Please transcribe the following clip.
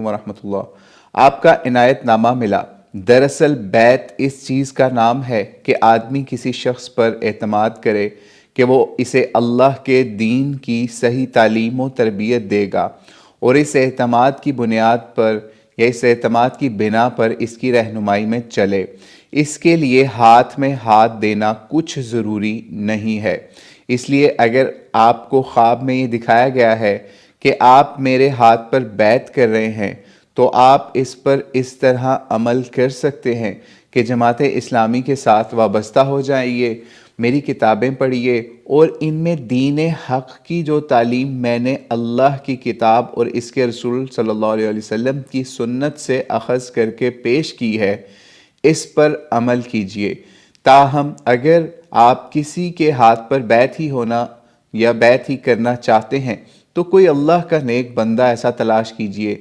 ورحمۃ اللہ۔ آپ کا عنایت نامہ ملا۔ دراصل بیت اس چیز کا نام ہے کہ آدمی کسی شخص پر اعتماد کرے کہ وہ اسے اللہ کے دین کی صحیح تعلیم و تربیت دے گا، اور اس اعتماد کی بنیاد پر یا اس اعتماد کی بنا پر اس کی رہنمائی میں چلے۔ اس کے لیے ہاتھ میں ہاتھ دینا کچھ ضروری نہیں ہے۔ اس لیے اگر آپ کو خواب میں یہ دکھایا گیا ہے کہ آپ میرے ہاتھ پر بیعت کر رہے ہیں، تو آپ اس پر اس طرح عمل کر سکتے ہیں کہ جماعت اسلامی کے ساتھ وابستہ ہو جائیے، میری کتابیں پڑھیے، اور ان میں دین حق کی جو تعلیم میں نے اللہ کی کتاب اور اس کے رسول صلی اللہ علیہ وسلم کی سنت سے اخذ کر کے پیش کی ہے، اس پر عمل کیجیے۔ تاہم اگر آپ کسی کے ہاتھ پر بیعت ہی ہونا یا بیعت ہی کرنا چاہتے ہیں تو کوئی اللہ کا نیک بندہ ایسا تلاش کیجئے